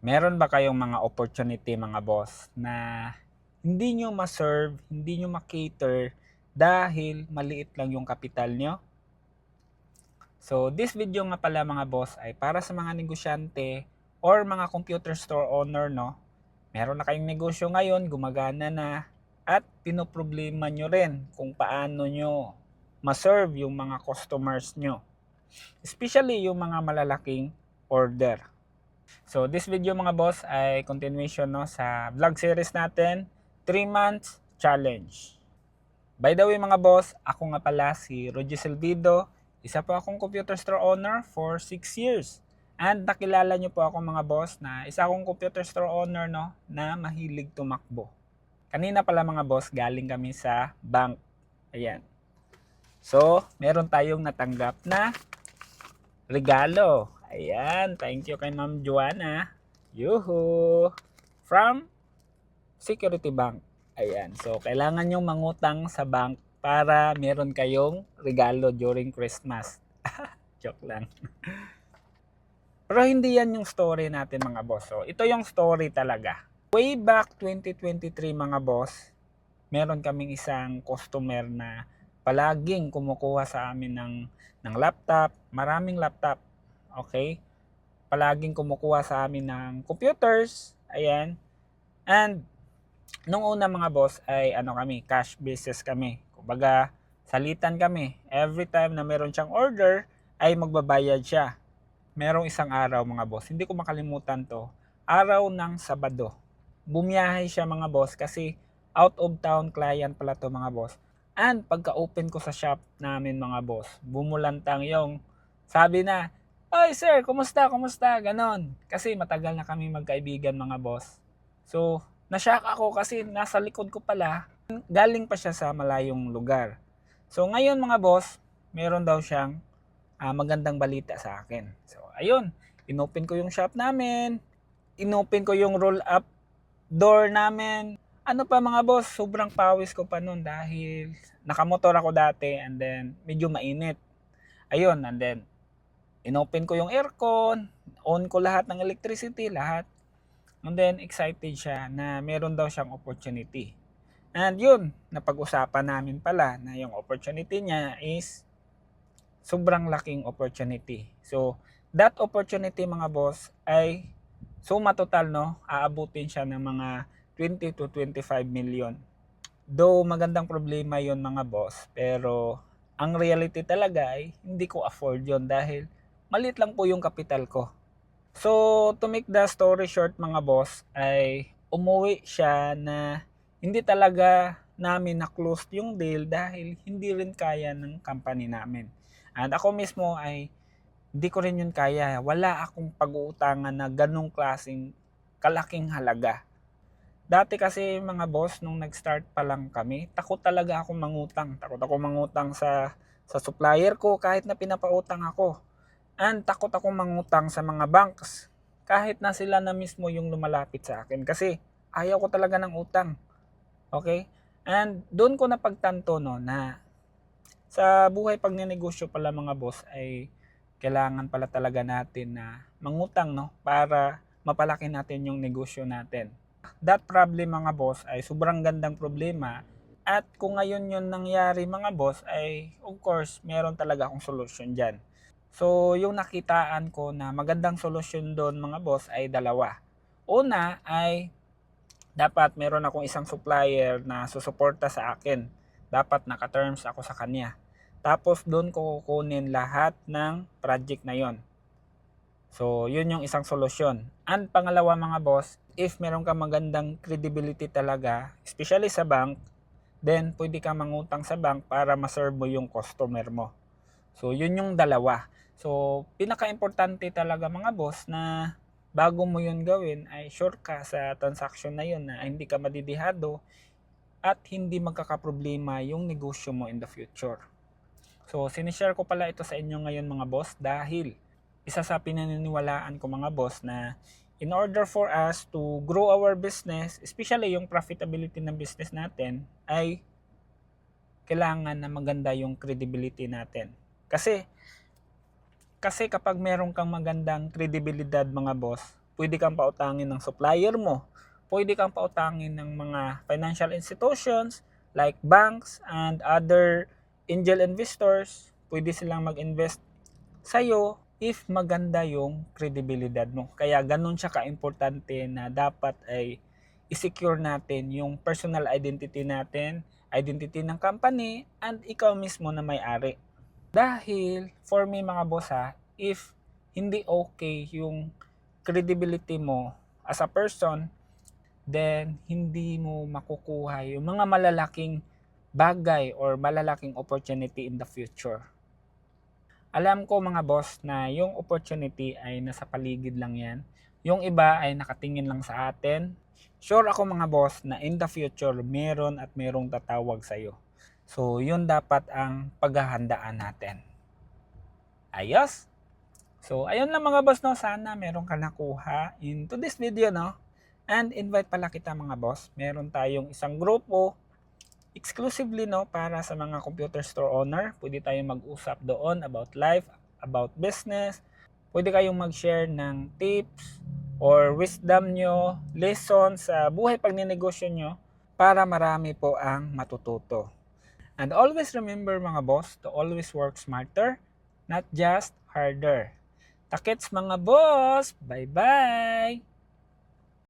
Meron ba kayong mga opportunity mga boss na hindi nyo ma-serve, hindi nyo ma-cater dahil maliit lang yung kapital nyo? So this video nga pala mga boss ay para sa mga negosyante or mga computer store owner, no? Meron na kayong negosyo ngayon, gumagana na, at pinoproblema nyo rin kung paano nyo ma-serve yung mga customers nyo. Especially yung mga malalaking order. So this video mga boss ay continuation, no, sa vlog series natin, 3 months challenge. By the way mga boss, ako nga pala si Roger Silvido, isa po akong computer store owner for 6 years. And nakilala nyo po ako mga boss na isa akong computer store owner, no, na mahilig tumakbo. Kanina pala mga boss, galing kami sa bank. Ayan. So, meron tayong natanggap na regalo. Ayan, thank you kay Ma'am Joanna. Yuhu! From Security Bank. Ayan, so kailangan nyo mangutang sa bank para meron kayong regalo during Christmas. Joke lang. Pero hindi yan yung story natin mga boss. So, ito yung story talaga. Way back 2023 mga boss, meron kaming isang customer na palaging kumukuha sa amin ng laptop, maraming laptop. Okay? Palaging kumukuha sa amin ng computers. Ayan. And nung una mga boss ay kami, cash basis kami. Kumbaga, salitan kami. Every time na meron siyang order ay magbabayad siya. Merong isang araw mga boss, hindi ko makalimutan to. Araw ng Sabado. Bumiyahe siya mga boss kasi out of town client pala to mga boss. And pagka-open ko sa shop namin mga boss, bumulantang yung sabi na, "Ay sir, kumusta, kumusta?" Ganon. Kasi matagal na kami magkaibigan mga boss. So, nashock ako kasi nasa likod ko pala, galing pa siya sa malayong lugar. So, ngayon mga boss, meron daw siyang magandang balita sa akin. So, ayun, inopen ko yung shop namin, inopen ko yung roll up door namin. Ano pa mga boss, sobrang pawis ko pa noon dahil nakamotor ako dati and then medyo mainit. Ayun, and then inopen ko yung aircon, on ko lahat ng electricity, lahat. And then excited siya na meron daw siyang opportunity. And yun, napag-usapan namin pala na yung opportunity niya is sobrang laking opportunity. So, that opportunity mga boss ay suma total, no, aabutin siya ng mga 20 to 25 million. Though magandang problema yon mga boss, pero ang reality talaga ay hindi ko afford yon dahil maliit lang po yung kapital ko. So, to make the story short mga boss, ay umuwi siya na hindi talaga namin na-close yung deal dahil hindi rin kaya ng company namin. And ako mismo ay hindi ko rin yun kaya. Wala akong pag-uutangan na ganong klaseng kalaking halaga. Dati kasi mga boss, nung nag-start pa lang kami, takot talaga akong mangutang. Takot ako mangutang sa supplier ko kahit na pinapautang ako. And takot akong mangutang sa mga banks kahit na sila na mismo yung lumalapit sa akin. Kasi ayaw ko talaga ng utang. Okay? And doon ko napagtanto, no, na sa buhay pag ninegosyo pala mga boss ay kailangan pala talaga natin na mangutang, no, para mapalaki natin yung negosyo natin. That problem mga boss ay sobrang gandang problema at kung ngayon yun nangyari mga boss ay of course meron talaga akong solution dyan. So yung nakitaan ko na magandang solusyon doon mga boss ay dalawa. Una ay dapat meron akong isang supplier na susuporta sa akin. Dapat naka-terms ako sa kanya. Tapos doon ko kukunin lahat ng project na yon. So, yun yung isang solusyon. And pangalawa mga boss, if meron ka magandang credibility talaga, especially sa bank, then pwede ka mangutang sa bank para ma-serve mo yung customer mo. So, yun yung dalawa. So, pinaka-importante talaga mga boss na bago mo yun gawin ay sure ka sa transaction na yun na hindi ka madidihado at hindi magkakaproblema yung negosyo mo in the future. So, sinishare ko pala ito sa inyo ngayon mga boss dahil isa sa pinaniniwalaan ko mga boss na in order for us to grow our business, especially yung profitability ng business natin, ay kailangan na maganda yung credibility natin. Kasi kapag meron kang magandang kredibilidad mga boss, pwede kang pautangin ng supplier mo, pwede kang pautangin ng mga financial institutions like banks and other angel investors. Pwede silang mag-invest sa'yo if maganda yung credibility mo. Kaya ganun siya ka-importante na dapat ay i-secure natin yung personal identity natin, identity ng company, and ikaw mismo na may-ari. Dahil, for me mga boss if hindi okay yung credibility mo as a person, then hindi mo makukuha yung mga malalaking bagay or malalaking opportunity in the future. Alam ko mga boss na yung opportunity ay nasa paligid lang yan. Yung iba ay nakatingin lang sa atin. Sure ako mga boss na in the future meron at merong tatawag sa'yo. So yun dapat ang paghahandaan natin. Ayos? So ayun lang mga boss, no? Sana meron ka nakuha into this video, no? And invite pala kita mga boss. Meron tayong isang grupo exclusively, no, para sa mga computer store owner. Pwede tayong mag-usap doon about life, about business. Pwede kayong mag-share ng tips or wisdom nyo, lessons sa buhay pagninegosyo nyo para marami po ang matututo. And always remember mga boss to always work smarter, not just harder. Takits mga boss! Bye-bye!